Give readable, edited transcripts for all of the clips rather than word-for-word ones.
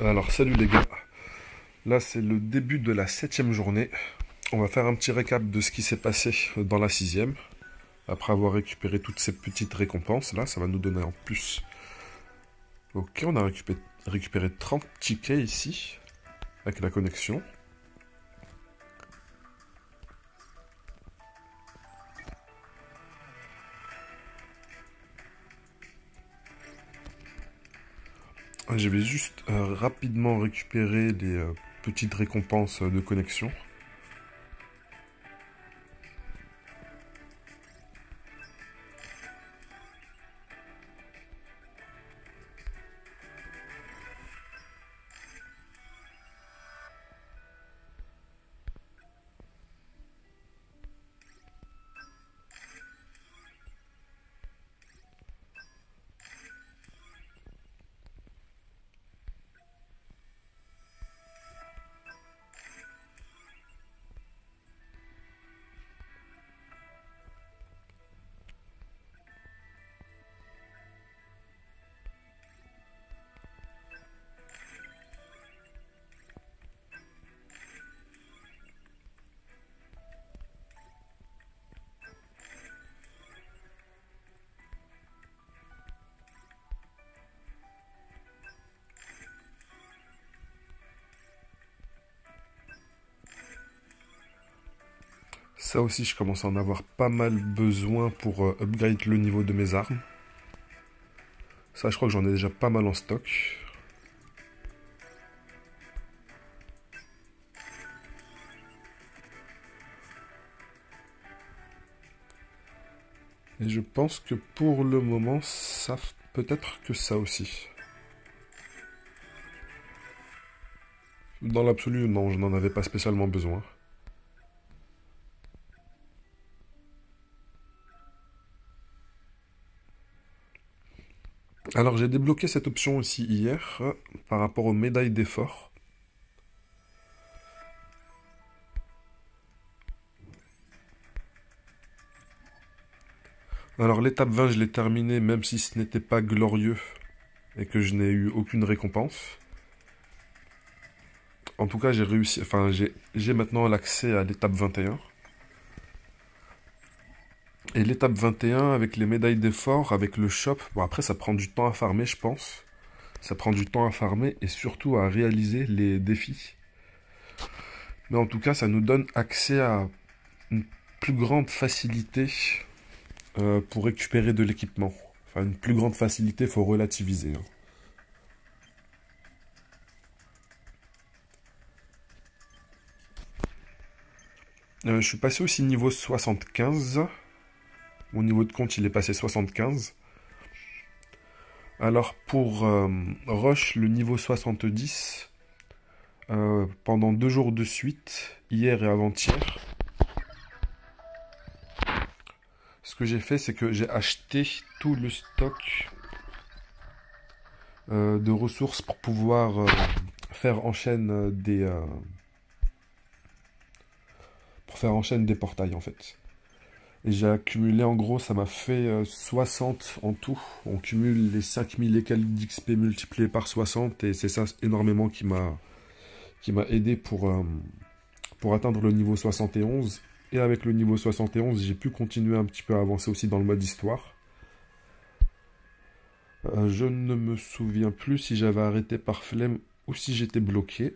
Alors salut les gars, là c'est le début de la 7e journée. On va faire un petit récap de ce qui s'est passé dans la 6e. Après avoir récupéré toutes ces petites récompenses, là ça va nous donner en plus. Ok, on a récupéré 30 tickets ici, avec la connexion. Je vais juste rapidement récupérer les petites récompenses de connexion. Ça aussi, je commence à en avoir pas mal besoin pour upgrade le niveau de mes armes. Ça, je crois que j'en ai déjà pas mal en stock. Et je pense que pour le moment, ça peut-être que ça aussi. Dans l'absolu, non, je n'en avais pas spécialement besoin. Alors j'ai débloqué cette option aussi hier par rapport aux médailles d'effort. Alors l'étape 20 je l'ai terminée même si ce n'était pas glorieux et que je n'ai eu aucune récompense. En tout cas j'ai réussi, enfin j'ai maintenant l'accès à l'étape 21. Et l'étape 21 avec les médailles d'effort, avec le shop, bon après ça prend du temps à farmer je pense. Ça prend du temps à farmer et surtout à réaliser les défis. Mais en tout cas, ça nous donne accès à une plus grande facilité pour récupérer de l'équipement. Enfin, une plus grande facilité, faut relativiser. Je suis passé aussi niveau 75. Mon niveau de compte, il est passé 75. Alors pour Rush, le niveau 70, pendant 2 jours de suite, hier et avant-hier, ce que j'ai fait, c'est que j'ai acheté tout le stock de ressources pour pouvoir faire en chaîne des portails en fait. Et j'ai accumulé en gros, ça m'a fait 60 en tout. On cumule les 5000 et quelques d'XP multipliés par 60 et c'est ça énormément qui m'a aidé pour atteindre le niveau 71. Et avec le niveau 71, j'ai pu continuer un petit peu à avancer aussi dans le mode histoire. Je ne me souviens plus si j'avais arrêté par flemme ou si j'étais bloqué.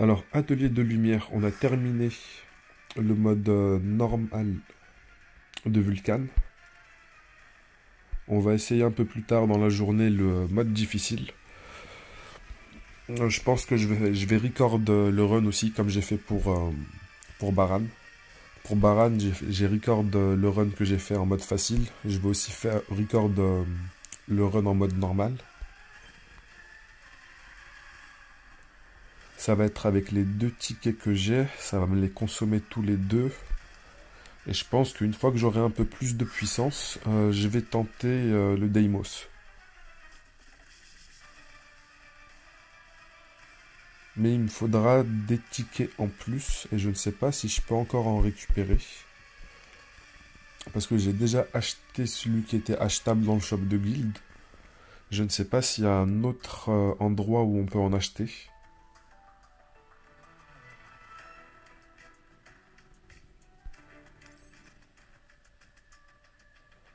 Alors, atelier de lumière, on a terminé le mode normal de Vulcan. On va essayer un peu plus tard dans la journée le mode difficile. Je pense que je vais record le run aussi, comme j'ai fait pour Baran. Pour Baran, j'ai record le run que j'ai fait en mode facile. Je vais aussi faire record le run en mode normal. Ça va être avec les 2 tickets que j'ai. Ça va me les consommer tous les 2. Et je pense qu'une fois que j'aurai un peu plus de puissance, je vais tenter le Deimos. Mais il me faudra des tickets en plus et je ne sais pas si je peux encore en récupérer. Parce que j'ai déjà acheté celui qui était achetable dans le shop de Guild. Je ne sais pas s'il y a un autre endroit où on peut en acheter.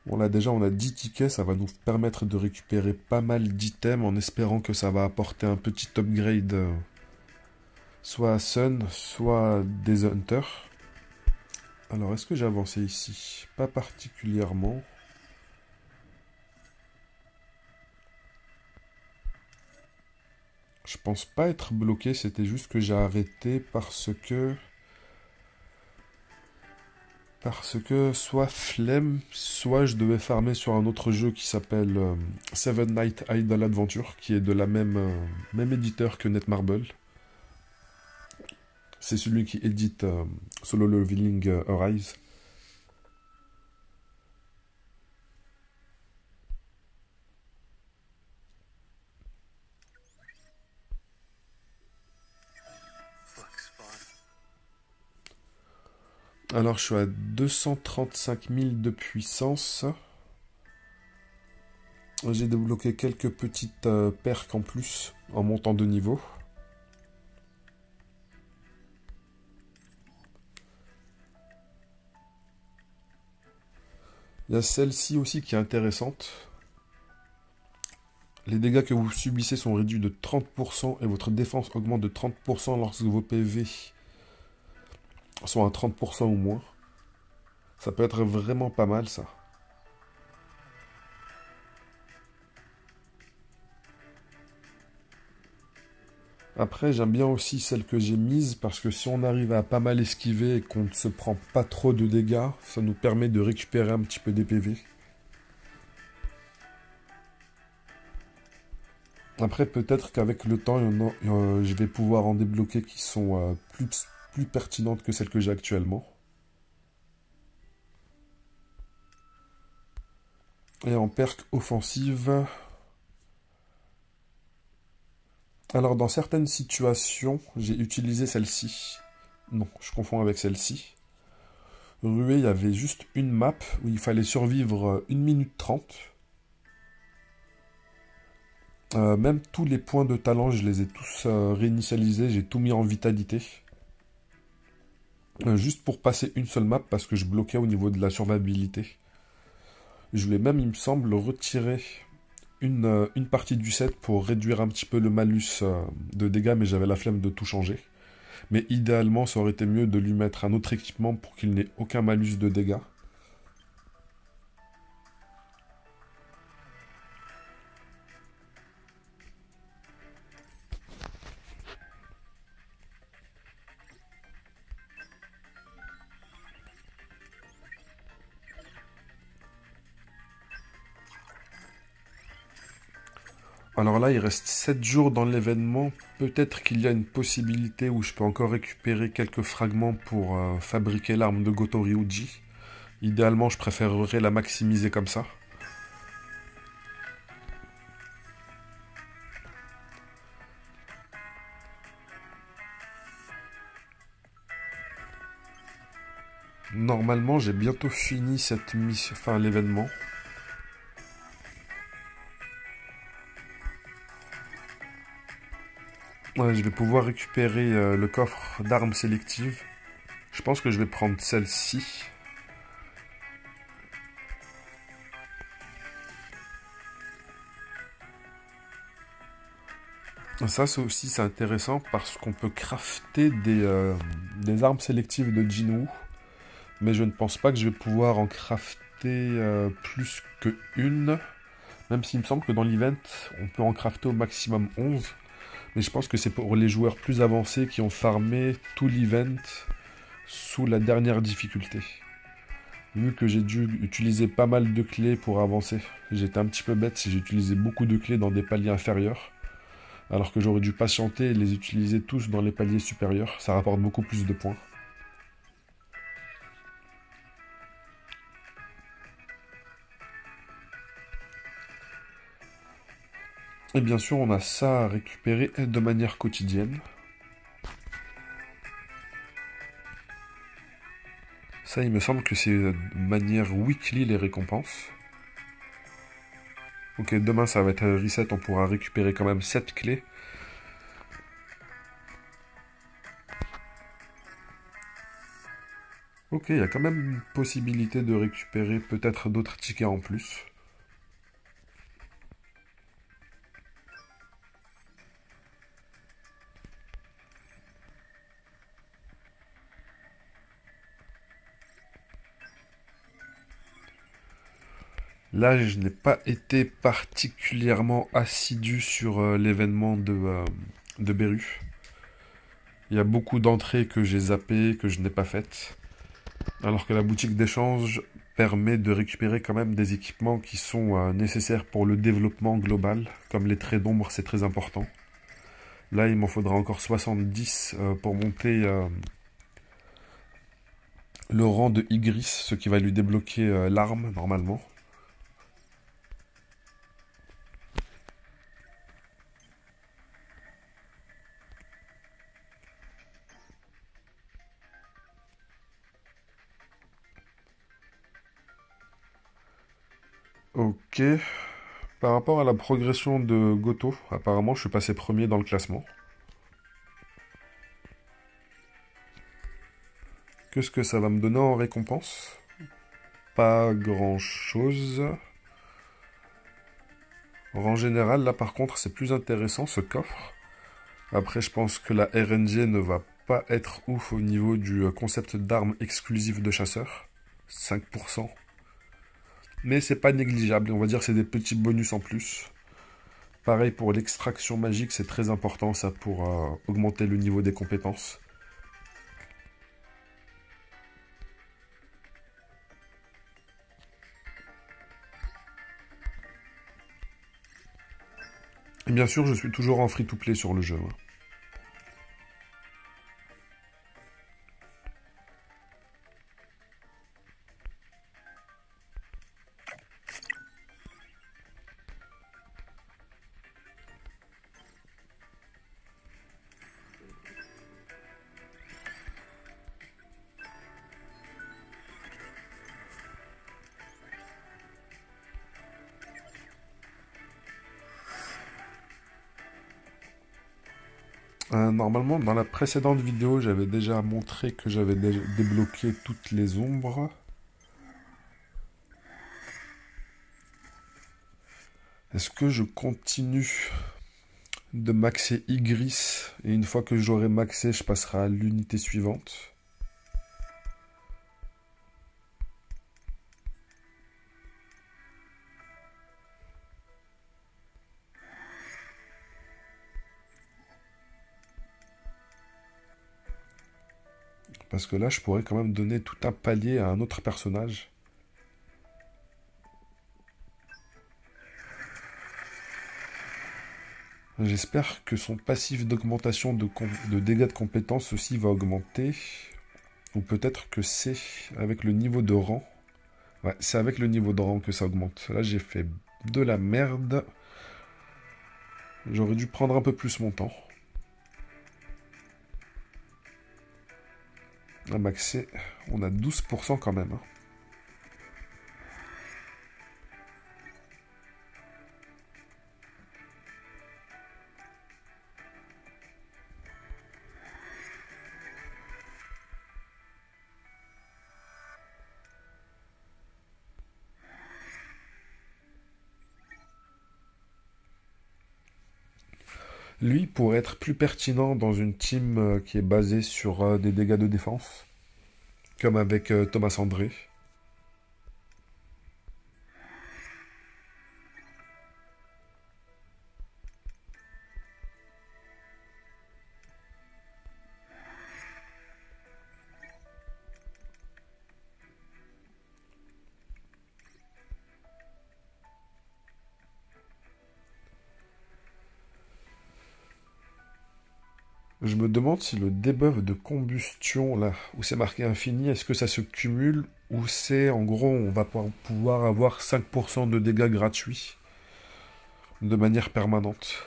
Bon là déjà on a 10 tickets, ça va nous permettre de récupérer pas mal d'items en espérant que ça va apporter un petit upgrade soit à Sun, soit des Hunters. Alors est-ce que j'ai avancé ici? Pas particulièrement. Je pense pas être bloqué, c'était juste que j'ai arrêté parce que soit flemme, soit je devais farmer sur un autre jeu qui s'appelle Seven Night Idle Adventure, qui est de la même éditeur que Netmarble. C'est celui qui édite Solo Leveling Arise. Alors je suis à 235 000 de puissance. J'ai débloqué quelques petites perks en plus en montant de niveau. Il y a celle-ci aussi qui est intéressante. Les dégâts que vous subissez sont réduits de 30% et votre défense augmente de 30% lorsque vos PV sont à 30% ou moins. Ça peut être vraiment pas mal ça. Après, j'aime bien aussi celle que j'ai mise parce que si on arrive à pas mal esquiver et qu'on ne se prend pas trop de dégâts, ça nous permet de récupérer un petit peu des PV. Après, peut-être qu'avec le temps, je vais pouvoir en débloquer qui sont plus pertinentes que celles que j'ai actuellement. Et en perk offensive... Alors, dans certaines situations, j'ai utilisé celle-ci. Non, je confonds avec celle-ci. Ruée, il y avait juste une map où il fallait survivre 1 minute 30. Même tous les points de talent, je les ai tous réinitialisés, j'ai tout mis en vitalité. Juste pour passer une seule map parce que je bloquais au niveau de la survivabilité. Je voulais même, il me semble, retirer une partie du set pour réduire un petit peu le malus de dégâts, mais j'avais la flemme de tout changer. Mais idéalement, ça aurait été mieux de lui mettre un autre équipement pour qu'il n'ait aucun malus de dégâts. Alors là, il reste 7 jours dans l'événement. Peut-être qu'il y a une possibilité où je peux encore récupérer quelques fragments pour fabriquer l'arme de Goto-Ryuji. Idéalement, je préférerais la maximiser comme ça. Normalement, j'ai bientôt fini cette mission, enfin l'événement. Ouais, je vais pouvoir récupérer le coffre d'armes sélectives. Je pense que je vais prendre celle-ci. Ça, c'est intéressant parce qu'on peut crafter des armes sélectives de Jinwoo. Mais je ne pense pas que je vais pouvoir en crafter plus que une. Même s'il me semble que dans l'event, on peut en crafter au maximum 11. Mais je pense que c'est pour les joueurs plus avancés qui ont farmé tout l'event sous la dernière difficulté. Vu que j'ai dû utiliser pas mal de clés pour avancer. J'étais un petit peu bête si j'ai utilisé beaucoup de clés dans des paliers inférieurs. Alors que j'aurais dû patienter et les utiliser tous dans les paliers supérieurs. Ça rapporte beaucoup plus de points. Et bien sûr, on a ça à récupérer de manière quotidienne. Ça, il me semble que c'est de manière weekly les récompenses. Ok, demain ça va être reset, on pourra récupérer quand même 7 clés. Ok, il y a quand même une possibilité de récupérer peut-être d'autres tickets en plus. Là, je n'ai pas été particulièrement assidu sur l'événement de Beru. Il y a beaucoup d'entrées que j'ai zappées, que je n'ai pas faites. Alors que la boutique d'échange permet de récupérer quand même des équipements qui sont nécessaires pour le développement global, comme les traits d'ombre, c'est très important. Là, il m'en faudra encore 70 pour monter le rang de Igris, ce qui va lui débloquer l'arme normalement. Ok. Par rapport à la progression de Goto, apparemment je suis passé premier dans le classement. Qu'est-ce que ça va me donner en récompense? Pas grand-chose. En général, là par contre, c'est plus intéressant ce coffre. Après, je pense que la RNG ne va pas être ouf au niveau du concept d'armes exclusives de chasseurs. 5%. Mais c'est pas négligeable, on va dire que c'est des petits bonus en plus. Pareil pour l'extraction magique, c'est très important ça pour augmenter le niveau des compétences. Et bien sûr, je suis toujours en free-to-play sur le jeu. Normalement, dans la précédente vidéo, j'avais déjà montré que j'avais débloqué toutes les ombres. Est-ce que je continue de maxer Igris et une fois que j'aurai maxé, je passerai à l'unité suivante? Parce que là, je pourrais quand même donner tout un palier à un autre personnage. J'espère que son passif d'augmentation de dégâts de compétences aussi va augmenter. Ou peut-être que c'est avec le niveau de rang. Ouais, c'est avec le niveau de rang que ça augmente. Là, j'ai fait de la merde. J'aurais dû prendre un peu plus mon temps. À maxer, on a 12% quand même. Lui pourrait être plus pertinent dans une team qui est basée sur des dégâts de défense, comme avec Thomas André. Je me demande si le debuff de combustion, là, où c'est marqué infini, est-ce que ça se cumule ou c'est, en gros, on va pouvoir avoir 5% de dégâts gratuits de manière permanente.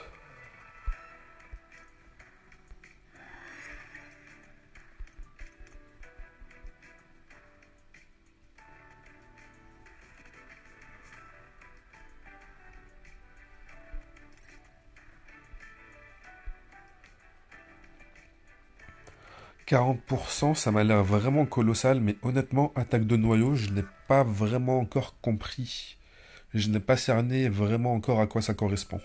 40%, ça m'a l'air vraiment colossal, mais honnêtement, attaque de noyau, je n'ai pas vraiment encore compris. Je n'ai pas cerné vraiment encore à quoi ça correspond.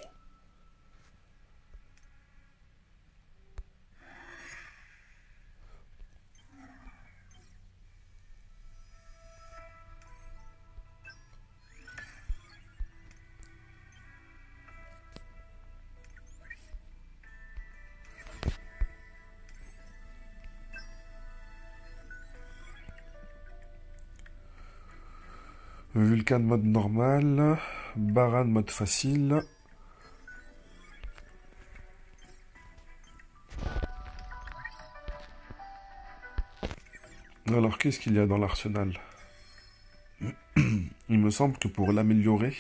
Vulcan mode normal, Baran mode facile. Alors qu'est-ce qu'il y a dans l'arsenal? Il me semble que pour l'améliorer,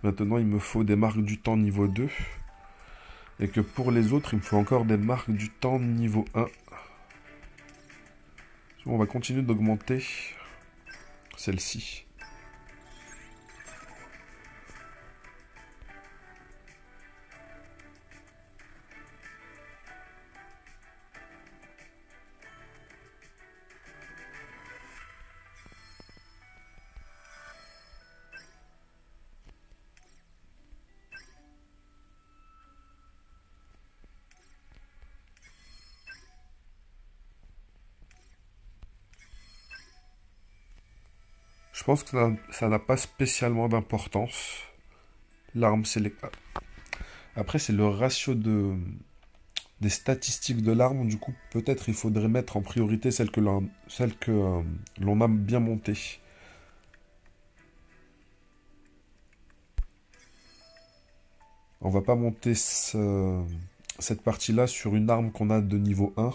maintenant il me faut des marques du temps niveau 2. Et que pour les autres, il me faut encore des marques du temps niveau 1. On va continuer d'augmenter celle-ci. Je pense que ça n'a pas spécialement d'importance. L'arme, c'est les... Après, c'est le ratio des statistiques de l'arme. Du coup, peut-être il faudrait mettre en priorité celle que l'on a bien montée. On va pas monter cette partie-là sur une arme qu'on a de niveau 1,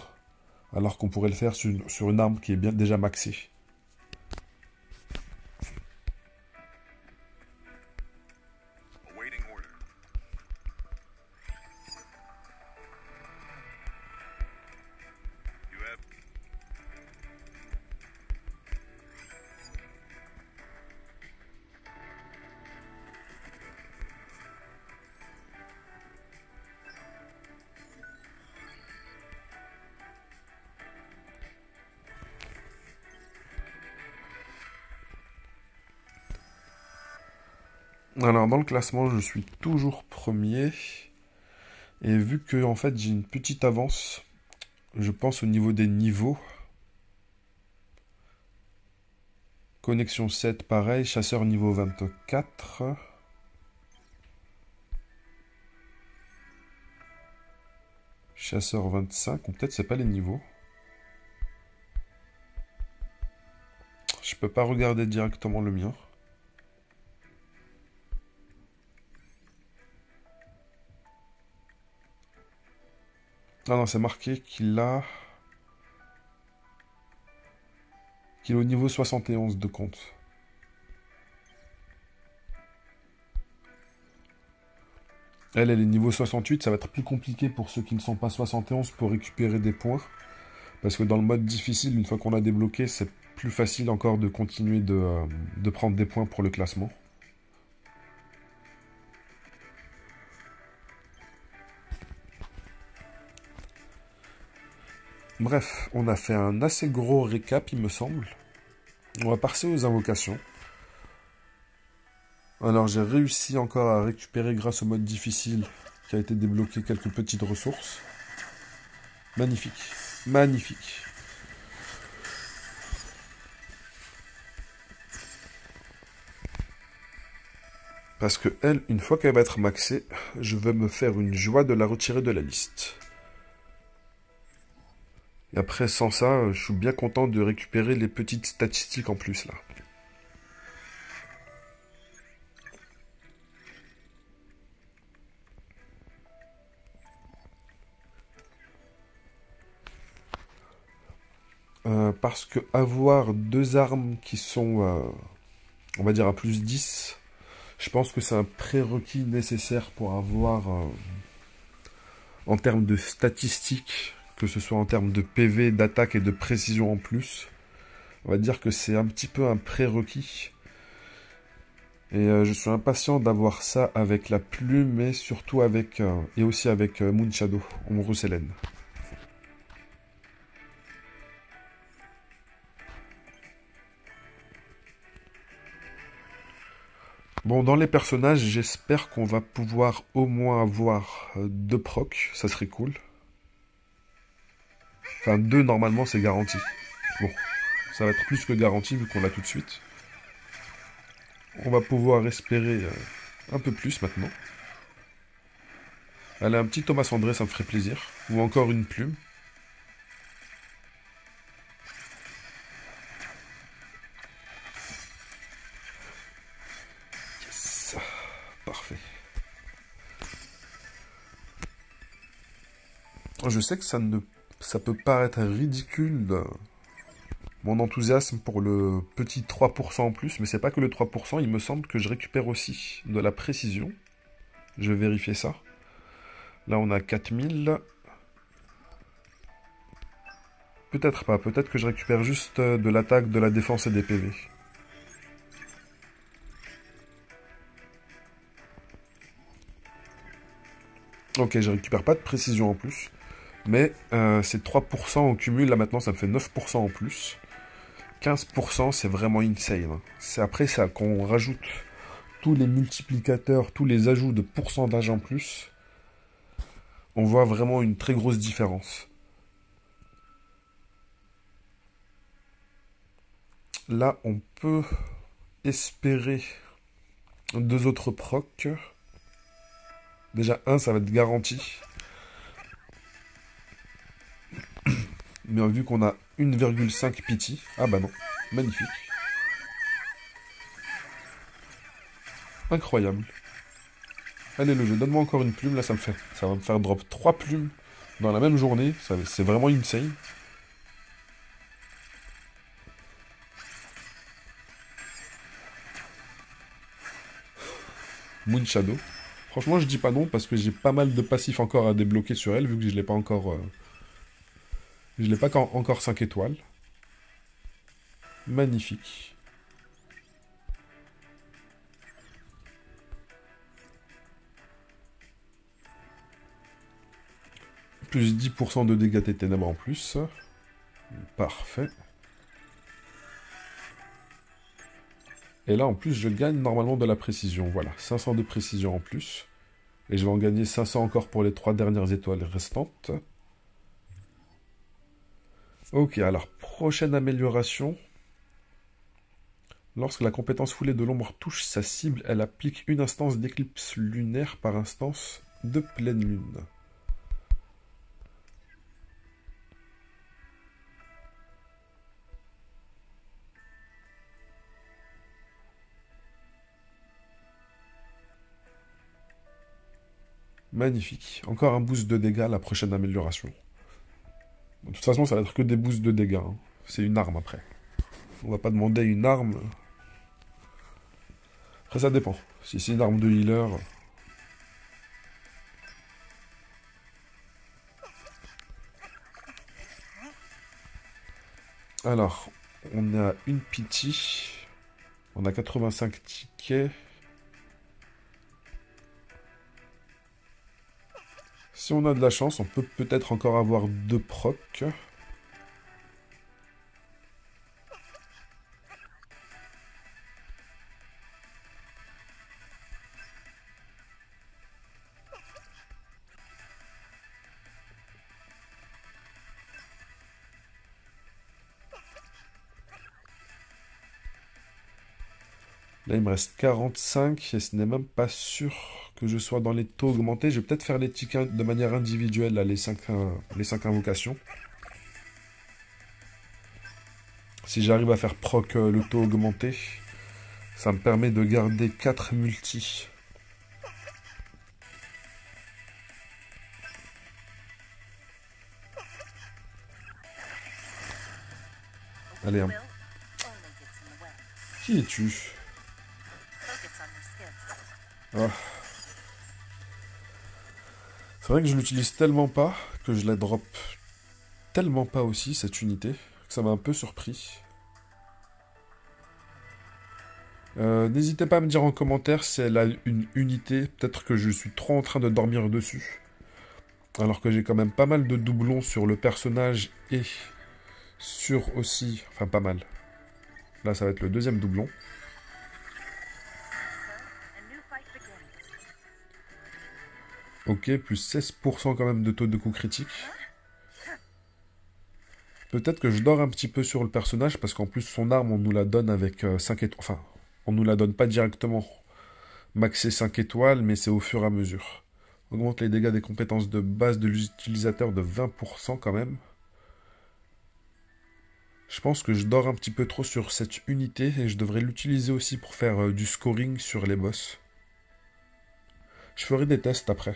alors qu'on pourrait le faire sur une arme qui est bien déjà maxée. Alors dans le classement, je suis toujours premier. Et vu que en fait j'ai une petite avance, je pense au niveau des niveaux. Connexion 7, pareil. Chasseur niveau 24. Chasseur 25. Ou peut-être c'est pas les niveaux. Je peux pas regarder directement le mien. Ah non, c'est marqué qu'il est au niveau 71 de compte. Elle est niveau 68, ça va être plus compliqué pour ceux qui ne sont pas 71 pour récupérer des points. Parce que dans le mode difficile, une fois qu'on a débloqué, c'est plus facile encore de continuer de prendre des points pour le classement. Bref, on a fait un assez gros récap, il me semble. On va passer aux invocations. Alors j'ai réussi encore à récupérer grâce au mode difficile qui a été débloqué quelques petites ressources. Magnifique, magnifique. Parce que elle, une fois qu'elle va être maxée, je vais me faire une joie de la retirer de la liste. Et après, sans ça, je suis bien content de récupérer les petites statistiques en plus, là. Parce que avoir deux armes qui sont, on va dire, à plus 10, je pense que c'est un prérequis nécessaire pour avoir, en termes de statistiques, que ce soit en termes de PV, d'attaque et de précision en plus. On va dire que c'est un petit peu un prérequis. Et je suis impatient d'avoir ça avec la plume et surtout avec, et aussi avec Moon Shadow, Ombre Selene. Bon, dans les personnages, j'espère qu'on va pouvoir au moins avoir 2 procs, ça serait cool. Enfin, 2 normalement c'est garanti. Bon, ça va être plus que garanti vu qu'on l'a tout de suite. On va pouvoir espérer un peu plus maintenant. Allez, un petit Thomas André, ça me ferait plaisir. Ou encore une plume. Yes. Parfait. Je sais que ça peut paraître ridicule, mon enthousiasme pour le petit 3% en plus, mais c'est pas que le 3%, il me semble que je récupère aussi de la précision. Je vais vérifier ça. Là, on a 4000. Peut-être pas, peut-être que je récupère juste de l'attaque, de la défense et des PV. Ok, je récupère pas de précision en plus. Mais c'est 3% au cumul, là maintenant ça me fait 9% en plus. 15% c'est vraiment insane. C'est après ça qu'on rajoute tous les multiplicateurs, tous les ajouts de pourcentage en plus. On voit vraiment une très grosse différence. Là on peut espérer 2 autres procs. Déjà un ça va être garanti. Mais vu qu'on a 1,5 pity... Ah bah non, magnifique. Incroyable. Allez le jeu, donne-moi encore une plume, là ça va me faire drop 3 plumes dans la même journée, c'est vraiment insane. Moon Shadow. Franchement je dis pas non parce que j'ai pas mal de passifs encore à débloquer sur elle, vu que je l'ai pas encore... je l'ai pas encore 5 étoiles. Magnifique. Plus 10% de dégâts des ténèbres en plus. Parfait. Et là, en plus, je gagne normalement de la précision. Voilà, 500 de précision en plus. Et je vais en gagner 500 encore pour les 3 dernières étoiles restantes. Ok, alors, prochaine amélioration. Lorsque la compétence foulée de l'ombre touche sa cible, elle applique une instance d'éclipse lunaire par instance de pleine lune. Magnifique. Encore un boost de dégâts, la prochaine amélioration. De toute façon, ça va être que des boosts de dégâts. Hein. C'est une arme après. On va pas demander une arme. Après, ça dépend. Si c'est une arme de healer... Alors, on a une pity. On a 85 tickets. Si on a de la chance, on peut peut-être encore avoir 2 procs. Là, il me reste 45 et ce n'est même pas sûr que je sois dans les taux augmentés. Je vais peut-être faire les tickets de manière individuelle, là, les 5 invocations. Si j'arrive à faire proc le taux augmenté, ça me permet de garder 4 multis. Allez, hein. Qui es-tu? Ah. C'est vrai que je l'utilise tellement pas, que je la drop tellement pas aussi, cette unité, que ça m'a un peu surpris. N'hésitez pas à me dire en commentaire si elle a une unité, peut-être que je suis trop en train de dormir dessus. Alors que j'ai quand même pas mal de doublons sur le personnage et sur aussi... Enfin, pas mal. Là, ça va être le deuxième doublon. Ok, plus 16% quand même de taux de coup critique. Peut-être que je dors un petit peu sur le personnage, parce qu'en plus son arme, on nous la donne avec 5 étoiles. Enfin, on nous la donne pas directement. Maxé 5 étoiles, mais c'est au fur et à mesure. Augmente les dégâts des compétences de base de l'utilisateur de 20% quand même. Je pense que je dors un petit peu trop sur cette unité et je devrais l'utiliser aussi pour faire du scoring sur les boss. Je ferai des tests après.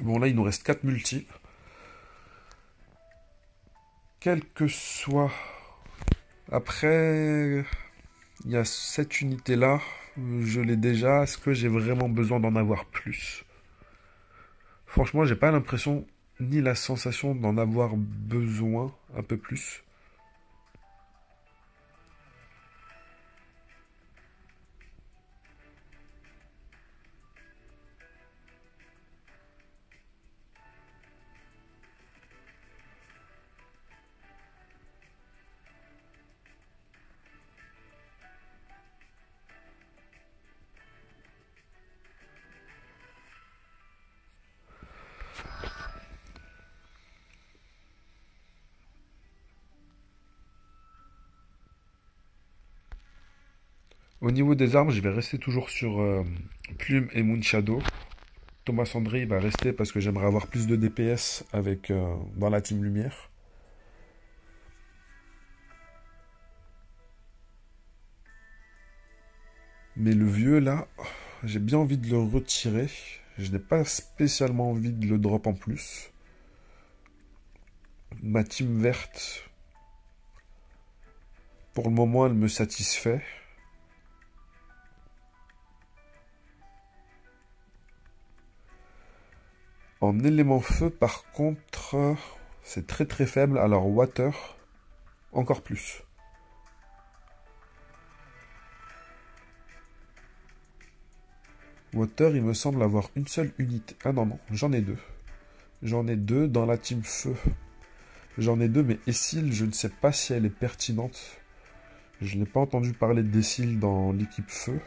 Bon là il nous reste 4 multis. Quel que soit... Après, il y a cette unité là. Je l'ai déjà. Est-ce que j'ai vraiment besoin d'en avoir plus? Franchement, j'ai pas l'impression ni la sensation d'en avoir besoin un peu plus. Au niveau des armes, je vais rester toujours sur Plume et Moonshadow. Thomas André il va rester parce que j'aimerais avoir plus de DPS avec, dans la team lumière. Mais le vieux là, j'ai bien envie de le retirer. Je n'ai pas spécialement envie de le drop en plus. Ma team verte, pour le moment, elle me satisfait. En élément feu, par contre, c'est très très faible. Alors water, encore plus. Water, il me semble avoir une seule unité. Ah non, non, j'en ai deux. J'en ai deux dans la team feu. J'en ai deux, mais Essil, je ne sais pas si elle est pertinente. Je n'ai pas entendu parler d'Essil dans l'équipe feu.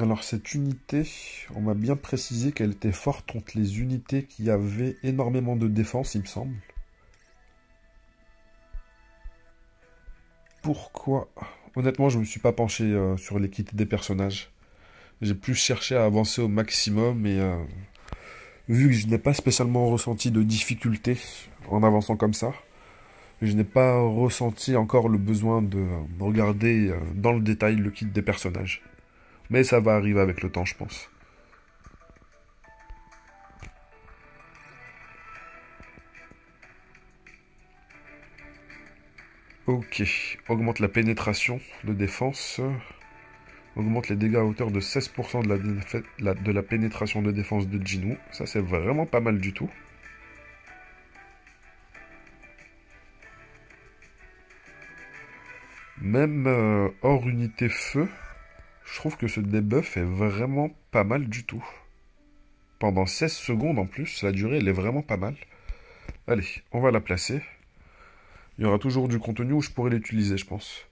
Alors cette unité, on m'a bien précisé qu'elle était forte contre les unités qui avaient énormément de défense, il me semble. Pourquoi? Honnêtement, je ne me suis pas penché sur les kits des personnages. J'ai plus cherché à avancer au maximum et vu que je n'ai pas spécialement ressenti de difficulté en avançant comme ça, je n'ai pas ressenti encore le besoin de regarder dans le détail le kit des personnages. Mais ça va arriver avec le temps, je pense. Ok, augmente la pénétration de défense. Augmente les dégâts à hauteur de 16% de la pénétration de défense de Jinwoo. Ça, c'est vraiment pas mal du tout. Même hors unité feu, je trouve que ce debuff est vraiment pas mal du tout. Pendant 16 secondes en plus, la durée, elle est vraiment pas mal. Allez, on va la placer. Il y aura toujours du contenu où je pourrais l'utiliser, je pense.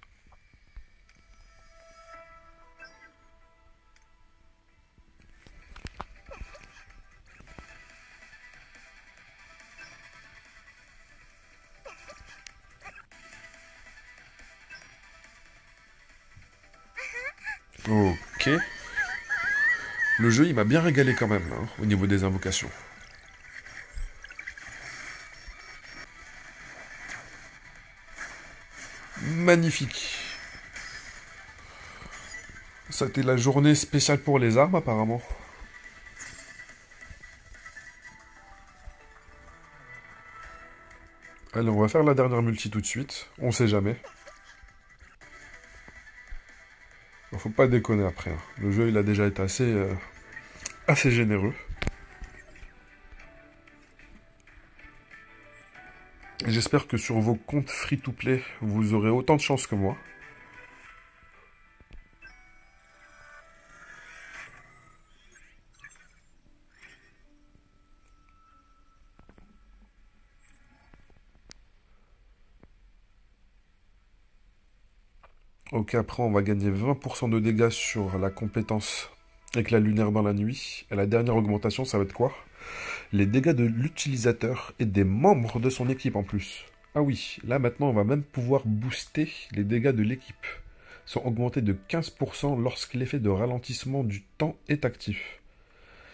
Ok. Le jeu, il m'a bien régalé quand même, là, hein, au niveau des invocations. Magnifique. C'était la journée spéciale pour les armes, apparemment. Allez, on va faire la dernière multi tout de suite. On sait jamais. Faut pas déconner après, hein. Le jeu, il a déjà été assez généreux. J'espère que sur vos comptes free-to-play, vous aurez autant de chance que moi. Ok, après on va gagner 20% de dégâts sur la compétence avec la lunaire dans la nuit. Et la dernière augmentation, ça va être quoi? Les dégâts de l'utilisateur et des membres de son équipe en plus. Ah oui, là maintenant on va même pouvoir booster les dégâts de l'équipe. Ils sont augmentés de 15% lorsque l'effet de ralentissement du temps est actif.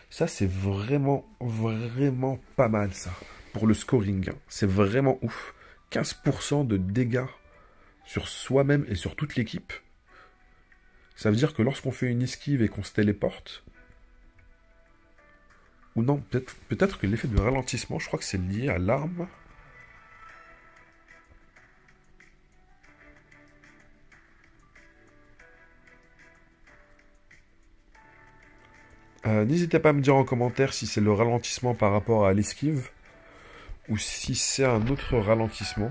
Ça c'est vraiment, vraiment pas mal ça. Pour le scoring, hein. C'est vraiment ouf. 15% de dégâts sur soi-même et sur toute l'équipe. Ça veut dire que lorsqu'on fait une esquive et qu'on se téléporte, ou non, peut-être que l'effet de ralentissement, je crois que c'est lié à l'arme. N'hésitez pas à me dire en commentaire si c'est le ralentissement par rapport à l'esquive, ou si c'est un autre ralentissement.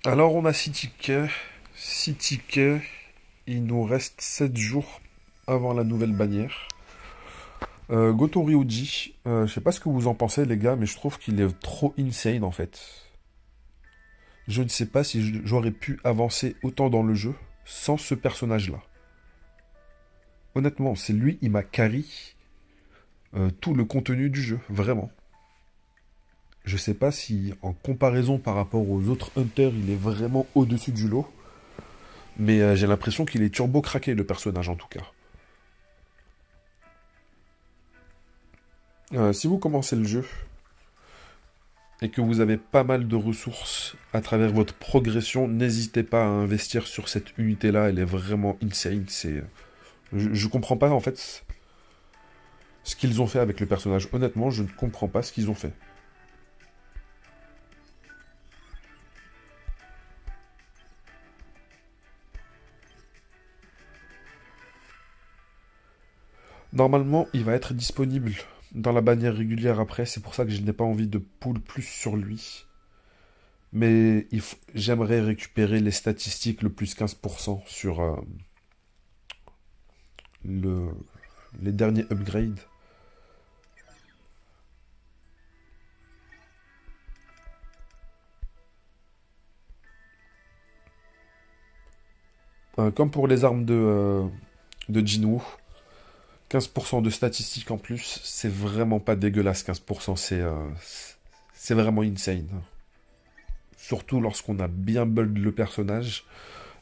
Alors on a 6 tickets. 6 tickets. Il nous reste 7 jours avant la nouvelle bannière. Goto Ryuji, je sais pas ce que vous en pensez les gars, mais je trouve qu'il est trop insane en fait. Je ne sais pas si j'aurais pu avancer autant dans le jeu sans ce personnage-là. Honnêtement, c'est lui, il m'a carry tout le contenu du jeu, vraiment. Je sais pas si, en comparaison par rapport aux autres hunters, il est vraiment au-dessus du lot. Mais j'ai l'impression qu'il est turbo craqué, le personnage, en tout cas. Si vous commencez le jeu, et que vous avez pas mal de ressources à travers votre progression, n'hésitez pas à investir sur cette unité-là. Elle est vraiment insane. Je comprends pas, en fait, ce qu'ils ont fait avec le personnage. Honnêtement, je ne comprends pas ce qu'ils ont fait. Normalement, il va être disponible dans la bannière régulière après. C'est pour ça que je n'ai pas envie de pull plus sur lui. Mais j'aimerais récupérer les statistiques, le plus 15% sur les derniers upgrades. Comme pour les armes de Jinwoo. 15% de statistiques en plus, c'est vraiment pas dégueulasse. 15%, c'est vraiment insane. Surtout lorsqu'on a bien build le personnage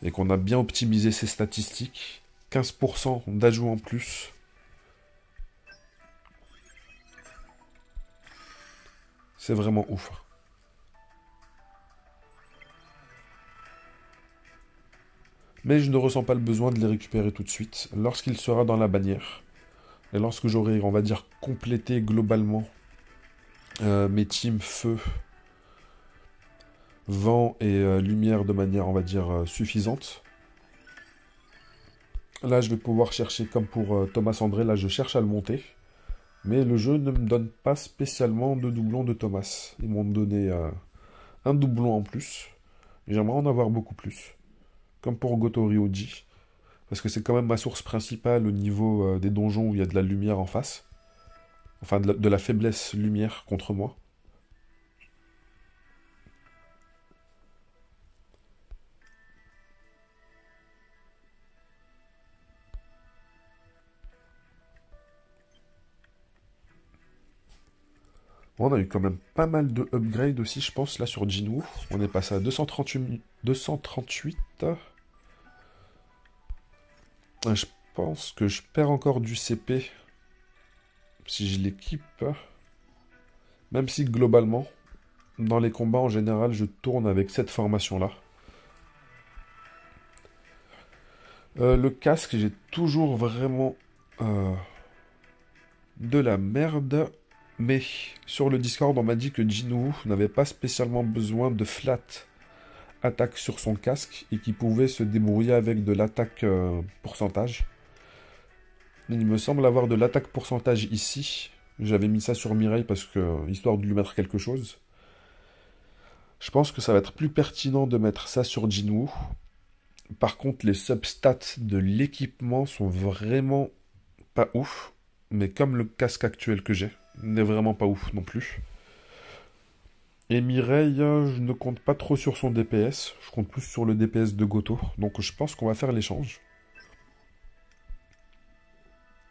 et qu'on a bien optimisé ses statistiques. 15% d'ajout en plus. C'est vraiment ouf. Mais je ne ressens pas le besoin de les récupérer tout de suite. Lorsqu'il sera dans la bannière, et lorsque j'aurai, on va dire, complété globalement mes teams feu, vent et lumière de manière, on va dire, suffisante, là je vais pouvoir chercher, comme pour Thomas André, là je cherche à le monter. Mais le jeu ne me donne pas spécialement de doublon de Thomas. Ils m'ont donné un doublon en plus. J'aimerais en avoir beaucoup plus. Comme pour Goto Ryuji. Parce que c'est quand même ma source principale au niveau des donjons où il y a de la lumière en face. Enfin, de la faiblesse lumière contre moi. Bon, on a eu quand même pas mal de upgrades aussi, je pense, là sur Jinwoo. On est passé à 238. Je pense que je perds encore du CP si je l'équipe. Même si globalement, dans les combats en général, je tourne avec cette formation-là. Le casque, j'ai toujours vraiment de la merde. Mais sur le Discord, on m'a dit que Jinwoo n'avait pas spécialement besoin de flat attaque sur son casque et qu'il pouvait se débrouiller avec de l'attaque pourcentage. Il me semble avoir de l'attaque pourcentage ici. J'avais mis ça sur Mireille parce que, histoire de lui mettre quelque chose. Je pense que ça va être plus pertinent de mettre ça sur Jinwoo. Par contre, les substats de l'équipement sont vraiment pas ouf. Mais comme le casque actuel que j'ai n'est vraiment pas ouf non plus. Et Mireille, je ne compte pas trop sur son DPS. Je compte plus sur le DPS de Goto. Donc je pense qu'on va faire l'échange.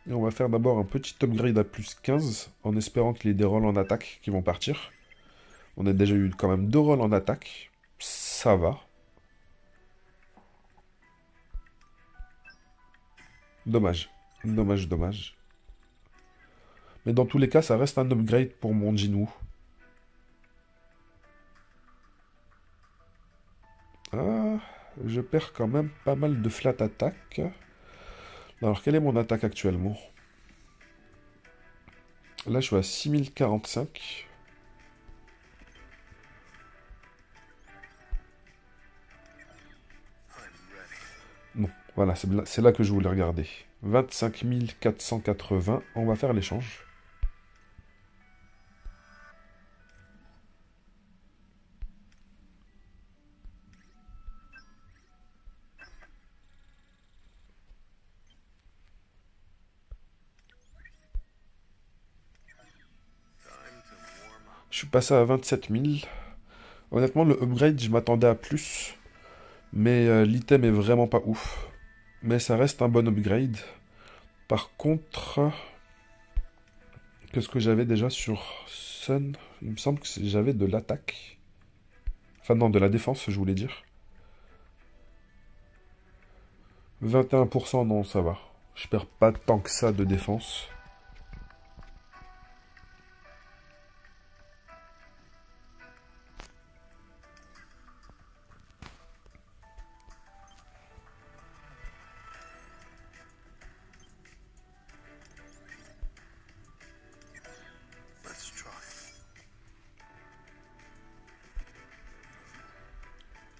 Et on va faire d'abord un petit upgrade à plus 15, en espérant qu'il y ait des rolls en attaque qui vont partir. On a déjà eu quand même 2 rolls en attaque. Ça va. Dommage. Dommage, dommage. Mais dans tous les cas, ça reste un upgrade pour mon Jinwoo. Ah, je perds quand même pas mal de flat attaque. Alors, quelle est mon attaque actuellement? Là, je suis à 6045. Non, voilà, c'est là que je voulais regarder. 25 480, on va faire l'échange. Je suis passé à 27 000. Honnêtement, le upgrade, je m'attendais à plus. Mais l'item est vraiment pas ouf. Mais ça reste un bon upgrade. Par contre, qu'est-ce que j'avais déjà sur Sun? Il me semble que j'avais de l'attaque. Enfin non, de la défense, je voulais dire. 21%, non, ça va. Je perds pas tant que ça de défense.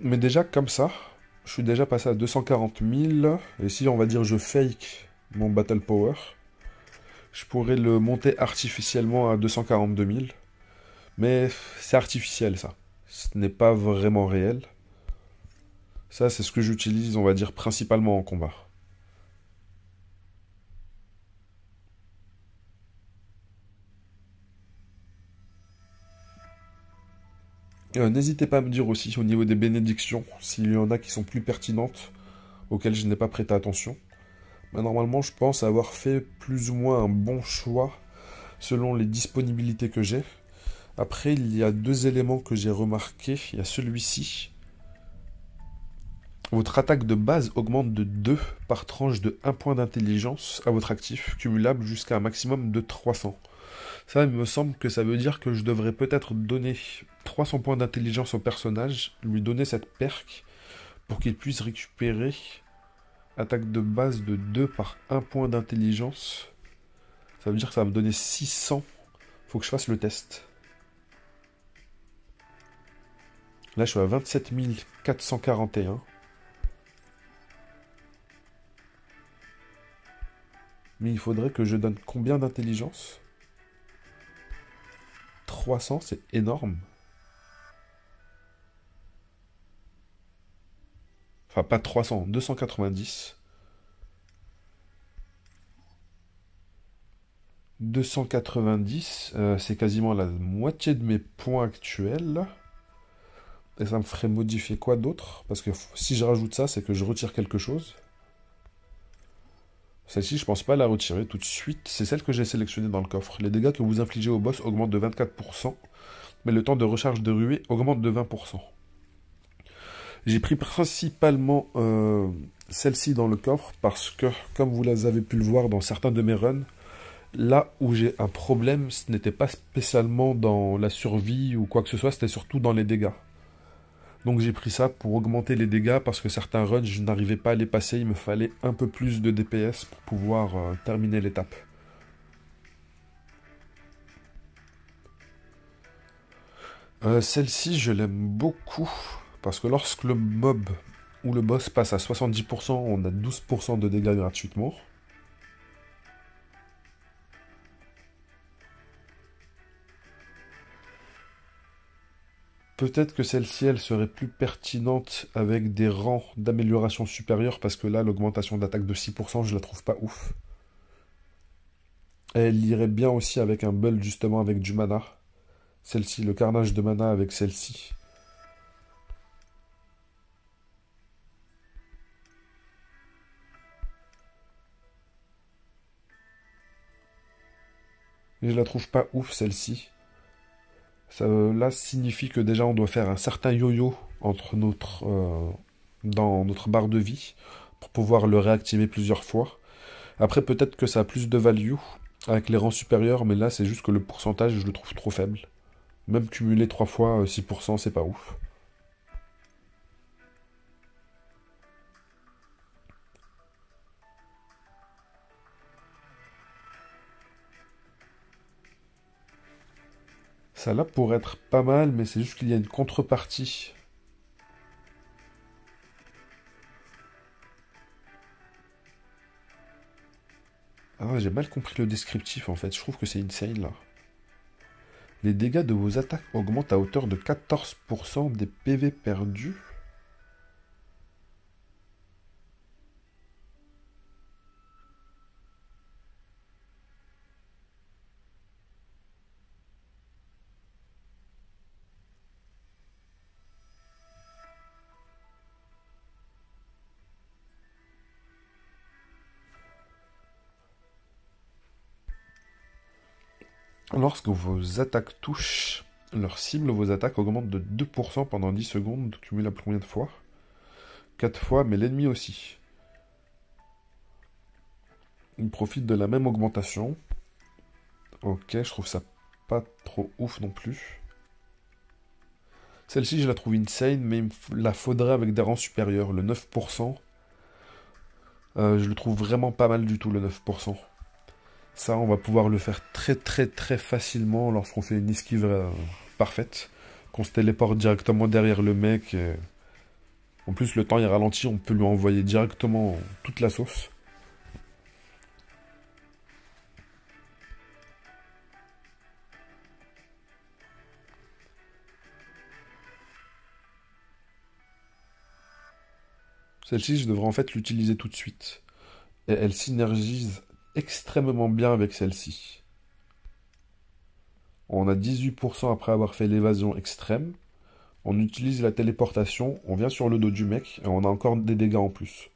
Mais déjà, comme ça, je suis déjà passé à 240 000. Et si, on va dire, je fake mon Battle Power, je pourrais le monter artificiellement à 242 000. Mais c'est artificiel, ça. Ce n'est pas vraiment réel. Ça, c'est ce que j'utilise, on va dire, principalement en combat. N'hésitez pas à me dire aussi, au niveau des bénédictions, s'il y en a qui sont plus pertinentes, auxquelles je n'ai pas prêté attention. Mais normalement, je pense avoir fait plus ou moins un bon choix selon les disponibilités que j'ai. Après, il y a 2 éléments que j'ai remarqués. Il y a celui-ci. Votre attaque de base augmente de 2 par tranche de 1 point d'intelligence à votre actif, cumulable jusqu'à un maximum de 300. Ça, il me semble que ça veut dire que je devrais peut-être donner 300 points d'intelligence au personnage, lui donner cette perk, pour qu'il puisse récupérer attaque de base de 2 par 1 point d'intelligence. Ça veut dire que ça va me donner 600. Faut que je fasse le test. Là, je suis à 27 441. Mais il faudrait que je donne combien d'intelligence? 300, c'est énorme. Enfin, pas 300, 290. 290, c'est quasiment la moitié de mes points actuels. Et ça me ferait modifier quoi d'autre? Parce que si je rajoute ça, c'est que je retire quelque chose. Celle-ci, je pense pas la retirer tout de suite. C'est celle que j'ai sélectionnée dans le coffre. Les dégâts que vous infligez au boss augmentent de 24%, mais le temps de recharge de ruée augmente de 20%. J'ai pris principalement celle-ci dans le coffre parce que, comme vous avez pu le voir dans certains de mes runs, là où j'ai un problème, ce n'était pas spécialement dans la survie ou quoi que ce soit, c'était surtout dans les dégâts. Donc j'ai pris ça pour augmenter les dégâts parce que certains runs, je n'arrivais pas à les passer, il me fallait un peu plus de DPS pour pouvoir terminer l'étape. Celle-ci, je l'aime beaucoup, parce que lorsque le mob ou le boss passe à 70%, on a 12% de dégâts gratuitement. Peut-être que celle-ci, elle serait plus pertinente avec des rangs d'amélioration supérieurs, parce que là, l'augmentation d'attaque de 6%, je la trouve pas ouf. Elle irait bien aussi avec un build, justement, avec du mana. Celle-ci, le carnage de mana avec celle-ci. Et je la trouve pas ouf, celle-ci. Ça, là, signifie que déjà, on doit faire un certain yo-yo dans notre barre de vie pour pouvoir le réactiver plusieurs fois. Après, peut-être que ça a plus de value avec les rangs supérieurs, mais là, c'est juste que le pourcentage, je le trouve trop faible. Même cumuler 3 fois 6%, c'est pas ouf. Ça là pourrait être pas mal, mais c'est juste qu'il y a une contrepartie. Ah, j'ai mal compris le descriptif en fait, je trouve que c'est insane là. Les dégâts de vos attaques augmentent à hauteur de 14% des PV perdus. Lorsque vos attaques touchent leur cible, vos attaques augmentent de 2% pendant 10 secondes, cumulable combien de fois? 4 fois, mais l'ennemi aussi. Il profite de la même augmentation. Ok, je trouve ça pas trop ouf non plus. Celle-ci, je la trouve insane, mais il me la faudrait avec des rangs supérieurs. Le 9%, je le trouve vraiment pas mal du tout, le 9%. Ça, on va pouvoir le faire très très très facilement lorsqu'on fait une esquive parfaite. Qu'on se téléporte directement derrière le mec. En plus, le temps est ralenti, on peut lui envoyer directement toute la sauce. Celle-ci, je devrais en fait l'utiliser tout de suite. Et elle synergise extrêmement bien avec celle-ci. On a 18% après avoir fait l'évasion extrême. On utilise la téléportation, on vient sur le dos du mec et on a encore des dégâts en plus.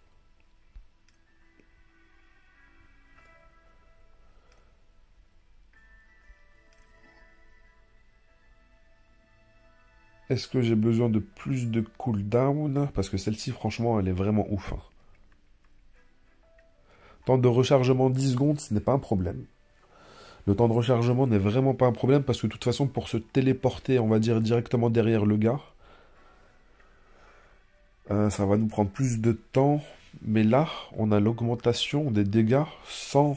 Est-ce que j'ai besoin de plus de cooldown? Parce que celle-ci, franchement, elle est vraiment ouf, hein. Temps de rechargement 10 secondes, ce n'est pas un problème. Le temps de rechargement n'est vraiment pas un problème parce que de toute façon, pour se téléporter, on va dire directement derrière le gars, ça va nous prendre plus de temps. Mais là, on a l'augmentation des dégâts sans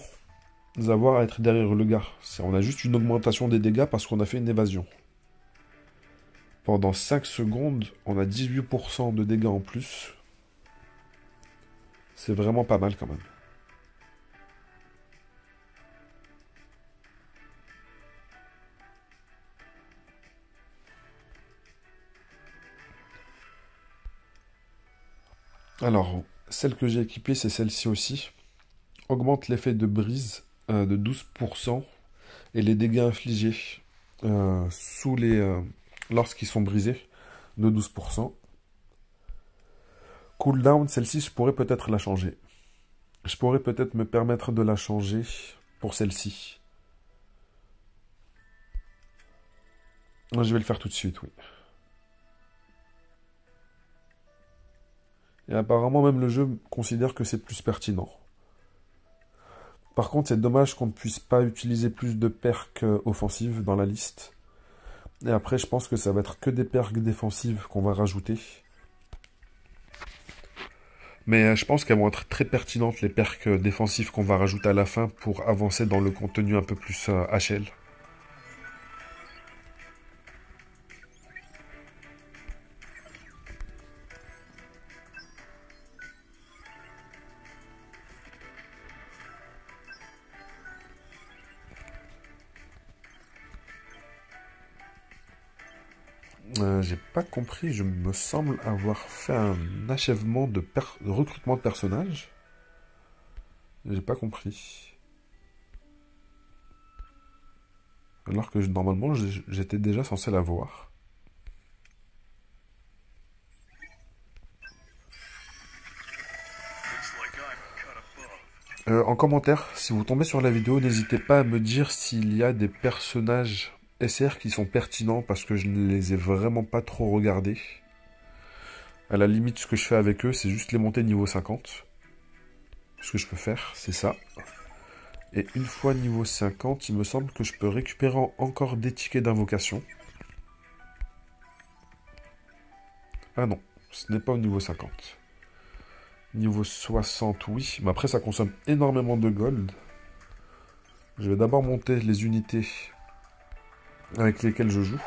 avoir à être derrière le gars. On a juste une augmentation des dégâts parce qu'on a fait une évasion. Pendant 5 secondes, on a 18% de dégâts en plus. C'est vraiment pas mal quand même. Alors, celle que j'ai équipée, c'est celle-ci aussi. Augmente l'effet de brise de 12% et les dégâts infligés lorsqu'ils sont brisés de 12%. Cooldown, celle-ci, je pourrais peut-être la changer. Je pourrais peut-être me permettre de la changer pour celle-ci. Je vais le faire tout de suite, oui. Et apparemment, même le jeu considère que c'est plus pertinent. Par contre, c'est dommage qu'on ne puisse pas utiliser plus de perks offensives dans la liste. Et après, je pense que ça va être que des perks défensives qu'on va rajouter. Mais je pense qu'elles vont être très pertinentes, les perks défensifs qu'on va rajouter à la fin pour avancer dans le contenu un peu plus HL. J'ai pas compris, je me semble avoir fait un achèvement de recrutement de personnages. J'ai pas compris. Alors que normalement j'étais déjà censé l'avoir. En commentaire, si vous tombez sur la vidéo, n'hésitez pas à me dire s'il y a des personnages SR qui sont pertinents parce que je ne les ai vraiment pas trop regardés. À la limite, ce que je fais avec eux, c'est juste les monter niveau 50. Ce que je peux faire, c'est ça. Et une fois niveau 50, il me semble que je peux récupérer encore des tickets d'invocation. Ah non, ce n'est pas au niveau 50. Niveau 60, oui. Mais après, ça consomme énormément de gold. Je vais d'abord monter les unités avec lesquelles je joue.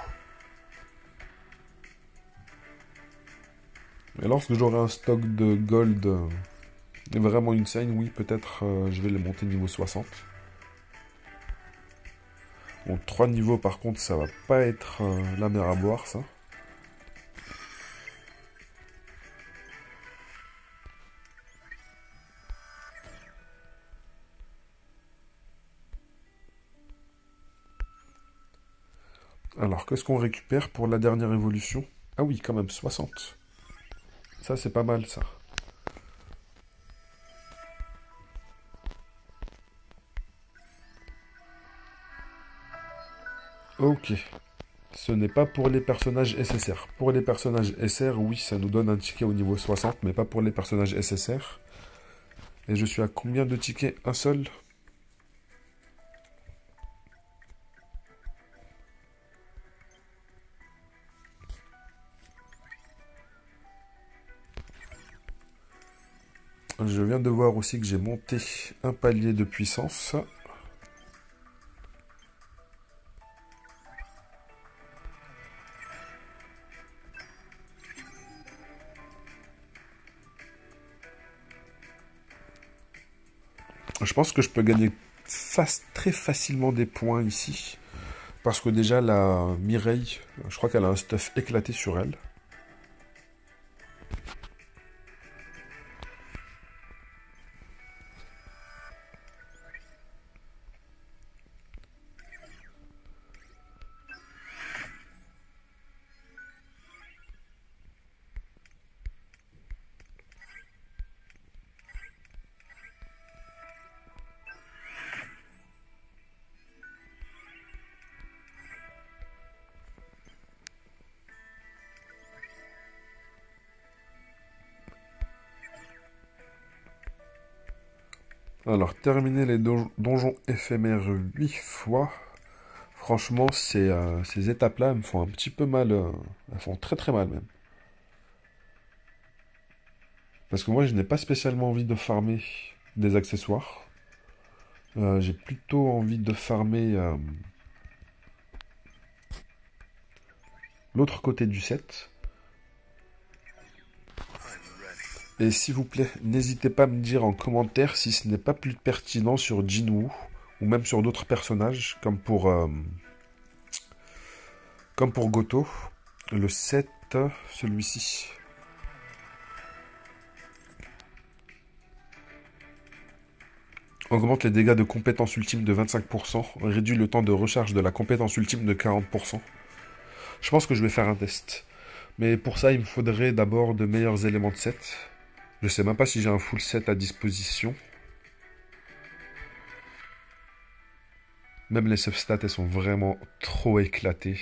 Et lorsque j'aurai un stock de gold vraiment insane, oui, peut-être je vais les monter niveau 60. Bon, 3 niveaux par contre, ça va pas être la mer à boire, ça. Alors, qu'est-ce qu'on récupère pour la dernière évolution? Ah oui, quand même, 60. Ça, c'est pas mal, ça. Ok. Ce n'est pas pour les personnages SSR. Pour les personnages SR, oui, ça nous donne un ticket au niveau 60, mais pas pour les personnages SSR. Et je suis à combien de tickets? Un seul? Je viens de voir aussi que j'ai monté un palier de puissance. Je pense que je peux gagner très facilement des points ici. Parce que déjà, la Mireille, je crois qu'elle a un stuff éclaté sur elle. Alors, terminer les donjons éphémères 8 fois. Franchement, ces étapes-là elles me font un petit peu mal. Elles font très très mal même. Parce que moi, je n'ai pas spécialement envie de farmer des accessoires. J'ai plutôt envie de farmer l'autre côté du set. Et s'il vous plaît, n'hésitez pas à me dire en commentaire si ce n'est pas plus pertinent sur Jinwoo ou même sur d'autres personnages comme pour Goto. Le 7, celui-ci. Augmente les dégâts de compétence ultime de 25%, réduit le temps de recharge de la compétence ultime de 40%. Je pense que je vais faire un test. Mais pour ça, il me faudrait d'abord de meilleurs éléments de set. Je sais même pas si j'ai un full set à disposition. Même les substats, elles sont vraiment trop éclatées.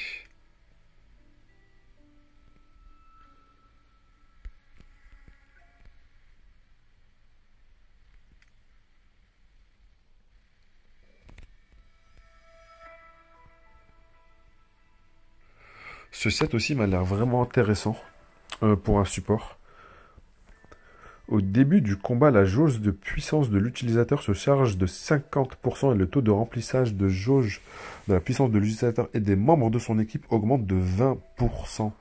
Ce set aussi m'a l'air vraiment intéressant pour un support. Au début du combat, la jauge de puissance de l'utilisateur se charge de 50% et le taux de remplissage de jauge de la puissance de l'utilisateur et des membres de son équipe augmente de 20%.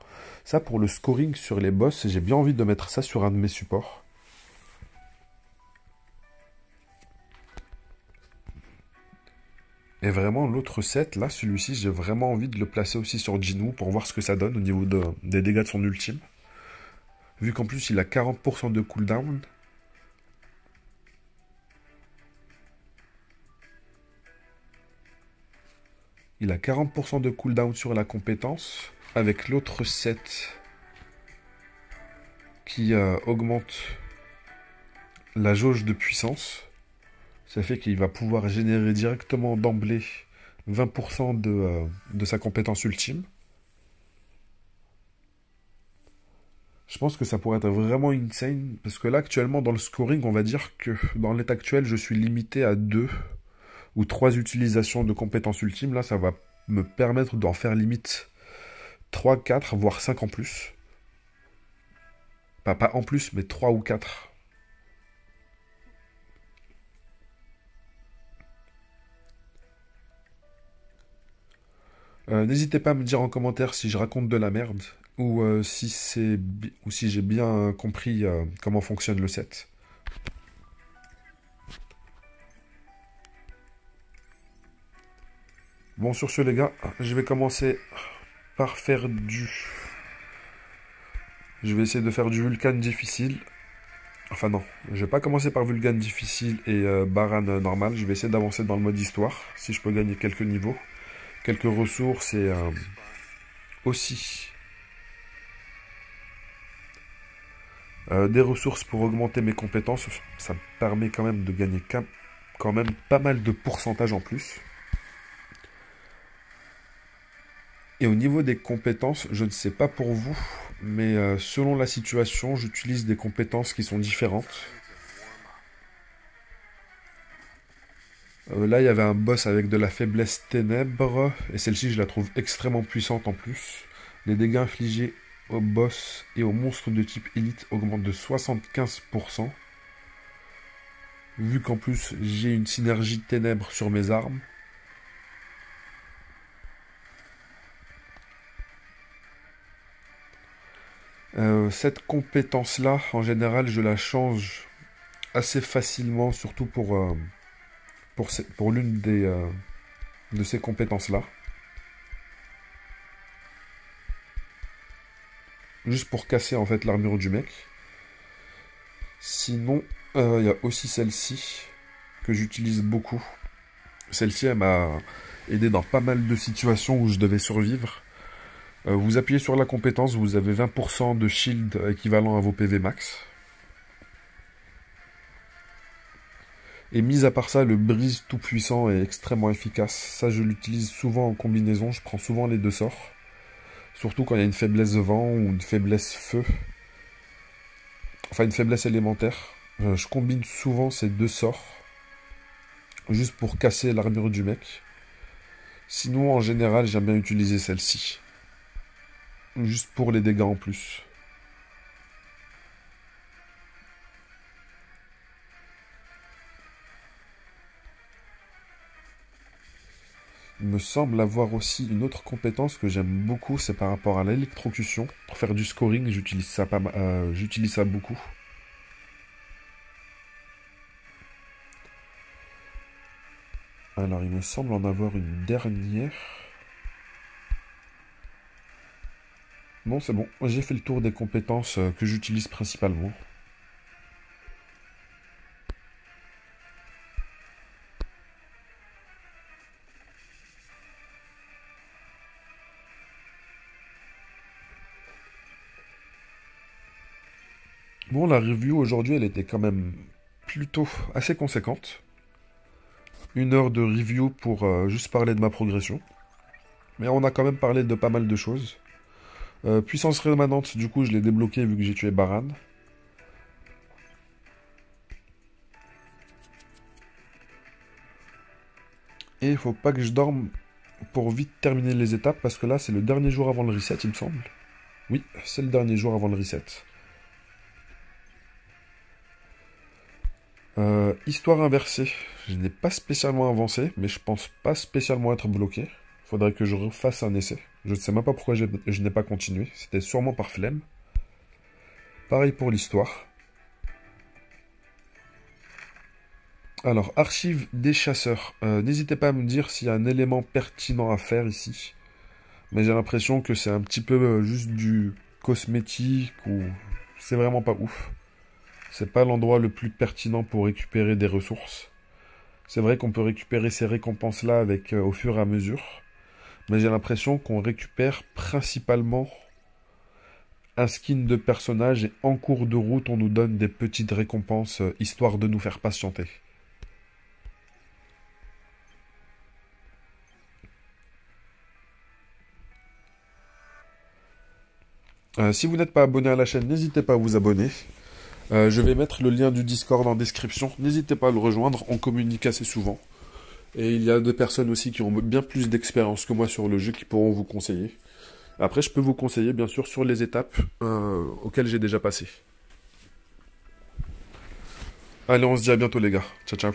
Ça, pour le scoring sur les boss, j'ai bien envie de mettre ça sur un de mes supports. Et vraiment, l'autre set, là, celui-ci, j'ai vraiment envie de le placer aussi sur Jinwoo pour voir ce que ça donne au niveau des dégâts de son ultime. Vu qu'en plus, il a 40% de cooldown. Il a 40% de cooldown sur la compétence. Avec l'autre set qui augmente la jauge de puissance. Ça fait qu'il va pouvoir générer directement d'emblée 20% de sa compétence ultime. Je pense que ça pourrait être vraiment insane, parce que là, actuellement, dans le scoring, on va dire que dans l'état actuel, je suis limité à 2 ou 3 utilisations de compétences ultimes. Là, ça va me permettre d'en faire limite 3, 4, voire 5 en plus. Pas en plus, mais 3 ou 4. N'hésitez pas à me dire en commentaire si je raconte de la merde ou si j'ai bien compris comment fonctionne le set. Bon, sur ce les gars, je vais commencer par faire Je vais essayer de faire du Vulcan difficile. Enfin non, je vais pas commencer par Vulcan difficile et Baran normal. Je vais essayer d'avancer dans le mode histoire, si je peux gagner quelques niveaux, quelques ressources et aussi des ressources pour augmenter mes compétences. Ça me permet quand même de gagner quand même pas mal de pourcentage en plus. Et au niveau des compétences, je ne sais pas pour vous, mais selon la situation, j'utilise des compétences qui sont différentes. Là, il y avait un boss avec de la faiblesse ténèbres, et celle-ci, je la trouve extrêmement puissante en plus. Les dégâts infligés au boss et aux monstres de type élite augmentent de 75%. Vu qu'en plus, j'ai une synergie ténèbres sur mes armes. Cette compétence-là, en général, je la change assez facilement, surtout pour l'une de ces compétences-là. Juste pour casser en fait l'armure du mec. Sinon, il y a aussi celle-ci que j'utilise beaucoup. Celle-ci, elle m'a aidé dans pas mal de situations où je devais survivre. Vous appuyez sur la compétence, vous avez 20% de shield équivalent à vos PV max. Et mis à part ça, le brise tout puissant est extrêmement efficace. Ça, je l'utilise souvent en combinaison, je prends souvent les deux sorts. Surtout quand il y a une faiblesse vent ou une faiblesse feu. Enfin, une faiblesse élémentaire. Je combine souvent ces deux sorts. Juste pour casser l'armure du mec. Sinon, en général, j'aime bien utiliser celle-ci. Juste pour les dégâts en plus. Il me semble avoir aussi une autre compétence que j'aime beaucoup, c'est par rapport à l'électrocution. Pour faire du scoring, j'utilise ça beaucoup. Alors, il me semble en avoir une dernière. Non, c'est bon. J'ai fait le tour des compétences que j'utilise principalement. Bon, la review aujourd'hui, elle était quand même plutôt assez conséquente. 1 heure de review pour juste parler de ma progression. Mais on a quand même parlé de pas mal de choses. Puissance rémanente, du coup, je l'ai débloqué vu que j'ai tué Baran. Et il faut pas que je dorme pour vite terminer les étapes, parce que là, c'est le dernier jour avant le reset, il me semble. Oui, c'est le dernier jour avant le reset. Histoire inversée. Je n'ai pas spécialement avancé, mais je pense pas spécialement être bloqué. Faudrait que je refasse un essai. Je ne sais même pas pourquoi je n'ai pas continué. C'était sûrement par flemme. Pareil pour l'histoire. Alors, archive des chasseurs. N'hésitez pas à me dire s'il y a un élément pertinent à faire ici. Mais j'ai l'impression que c'est un petit peu juste du cosmétique ou c'est vraiment pas ouf. C'est pas l'endroit le plus pertinent pour récupérer des ressources. C'est vrai qu'on peut récupérer ces récompenses-là avec au fur et à mesure. Mais j'ai l'impression qu'on récupère principalement un skin de personnage et en cours de route on nous donne des petites récompenses histoire de nous faire patienter. Si vous n'êtes pas abonné à la chaîne, n'hésitez pas à vous abonner. Je vais mettre le lien du Discord en description. N'hésitez pas à le rejoindre, on communique assez souvent. Et il y a des personnes aussi qui ont bien plus d'expérience que moi sur le jeu qui pourront vous conseiller. Après, je peux vous conseiller bien sûr sur les étapes auxquelles j'ai déjà passé. Allez, on se dit à bientôt les gars. Ciao ciao.